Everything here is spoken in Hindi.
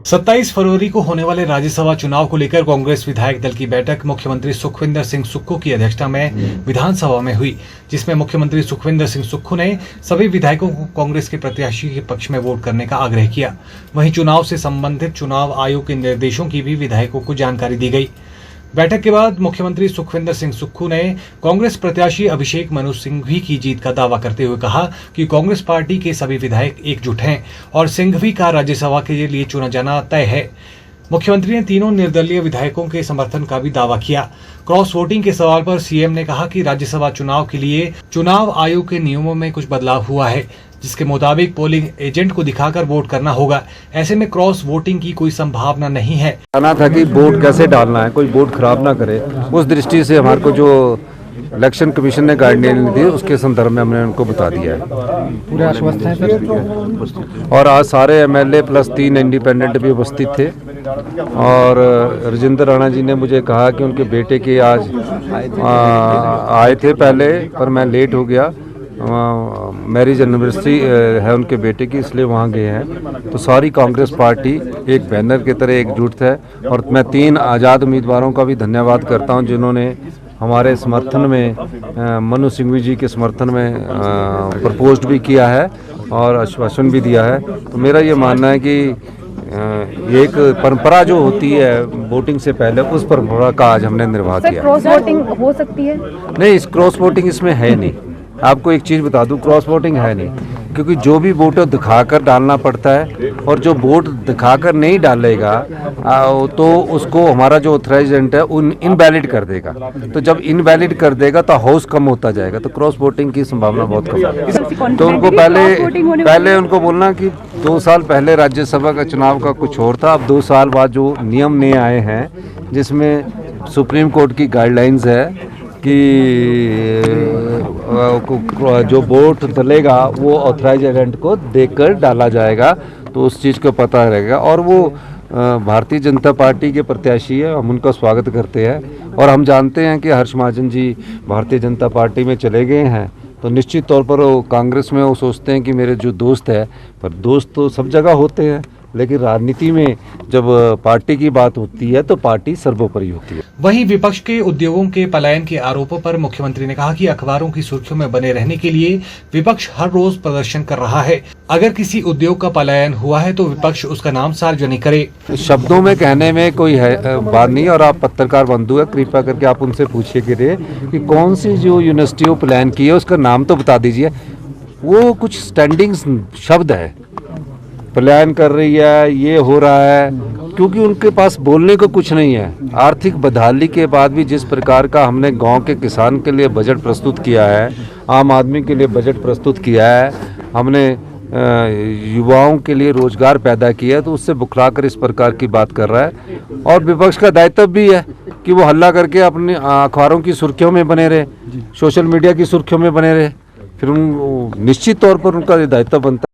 27 फरवरी को होने वाले राज्यसभा चुनाव को लेकर कांग्रेस विधायक दल की बैठक मुख्यमंत्री सुखविंदर सिंह सुक्खू की अध्यक्षता में विधानसभा में हुई, जिसमें मुख्यमंत्री सुखविंदर सिंह सुक्खू ने सभी विधायकों को कांग्रेस के प्रत्याशी के पक्ष में वोट करने का आग्रह किया। वहीं चुनाव से संबंधित चुनाव आयोग के निर्देशों की भी विधायकों को जानकारी दी गई। बैठक के बाद मुख्यमंत्री सुखविंदर सिंह सुक्खू ने कांग्रेस प्रत्याशी अभिषेक मनु सिंघवी की जीत का दावा करते हुए कहा कि कांग्रेस पार्टी के सभी विधायक एकजुट हैं और सिंघवी का राज्यसभा के लिए चुना जाना तय है। मुख्यमंत्री ने तीनों निर्दलीय विधायकों के समर्थन का भी दावा किया। क्रॉस वोटिंग के सवाल पर सीएम ने कहा कि राज्यसभा चुनाव के लिए चुनाव आयोग के नियमों में कुछ बदलाव हुआ है, जिसके मुताबिक पोलिंग एजेंट को दिखाकर वोट करना होगा। ऐसे में क्रॉस वोटिंग की कोई संभावना नहीं है। कहना था कि वोट कैसे डालना है, कोई वोट खराब ना करे, उस दृष्टि से हमारे को जो इलेक्शन कमीशन ने गाइडलाइन दी उसके संदर्भ में हमने उनको बता दिया है। पूरे आश्वस्त हैं सर। और आज सारे एमएलए प्लस 3 इंडिपेंडेंट भी उपस्थित थे और राजेंद्र राणा जी ने मुझे कहा कि उनके बेटे के आज आए थे पहले, पर मैं लेट हो गया। मैरिज एनिवर्सरी है उनके बेटे की, इसलिए वहाँ गए हैं। तो सारी कांग्रेस पार्टी एक बैनर की तरह एकजुट है और मैं 3 आज़ाद उम्मीदवारों का भी धन्यवाद करता हूँ जिन्होंने हमारे समर्थन में मनु सिंघवी जी के समर्थन में प्रपोज्ड भी किया है और आश्वासन भी दिया है। तो मेरा ये मानना है कि एक परंपरा जो होती है वोटिंग से पहले, उस परंपरा का आज हमने निर्वाह किया। क्रॉस वोटिंग हो सकती है? नहीं, इस क्रॉस वोटिंग इसमें है नहीं। आपको एक चीज़ बता दूं, क्रॉस वोटिंग है नहीं, क्योंकि जो भी वोट दिखाकर डालना पड़ता है और जो वोट दिखाकर नहीं डालेगा तो उसको हमारा जो ऑथराइजेंट है उन इनवैलिड कर देगा। तो जब इनवैलिड कर देगा तो हाउस कम होता जाएगा, तो क्रॉस वोटिंग की संभावना बहुत कम है। तो उनको पहले उनको बोलना कि 2 साल पहले राज्यसभा का चुनाव का कुछ और था, अब 2 साल बाद जो नियम नए आए हैं जिसमें सुप्रीम कोर्ट की गाइडलाइंस है कि जो वोट डलेगा वो ऑथराइज एजेंट को देखकर डाला जाएगा, तो उस चीज़ को पता रहेगा। और वो भारतीय जनता पार्टी के प्रत्याशी है, हम उनका स्वागत करते हैं। और हम जानते हैं कि हर्ष महाजन जी भारतीय जनता पार्टी में चले गए हैं, तो निश्चित तौर पर वो कांग्रेस में वो सोचते हैं कि मेरे जो दोस्त है, पर दोस्त तो सब जगह होते हैं, लेकिन राजनीति में जब पार्टी की बात होती है तो पार्टी सर्वोपरि होती है। वहीं विपक्ष के उद्योगों के पलायन के आरोपों पर मुख्यमंत्री ने कहा कि अखबारों की सुर्खियों में बने रहने के लिए विपक्ष हर रोज प्रदर्शन कर रहा है। अगर किसी उद्योग का पलायन हुआ है तो विपक्ष उसका नाम सार्वजनिक करे। शब्दों में कहने में कोई है बात नहीं, और आप पत्रकार बंधु है, कृपया करके आप उनसे पूछिए कि कौन सी जो यूनिवर्सिटी प्लान की है उसका नाम तो बता दीजिए। वो कुछ स्टैंडिंग शब्द है, पलायन कर रही है, ये हो रहा है, क्योंकि उनके पास बोलने को कुछ नहीं है। आर्थिक बदहाली के बाद भी जिस प्रकार का हमने गांव के किसान के लिए बजट प्रस्तुत किया है, आम आदमी के लिए बजट प्रस्तुत किया है, हमने युवाओं के लिए रोजगार पैदा किया है, तो उससे बुखला कर इस प्रकार की बात कर रहा है। और विपक्ष का दायित्व भी है कि वो हल्ला करके अपने अखबारों की सुर्खियों में बने रहे, सोशल मीडिया की सुर्खियों में बने रहे, फिर निश्चित तौर पर उनका दायित्व बनता है।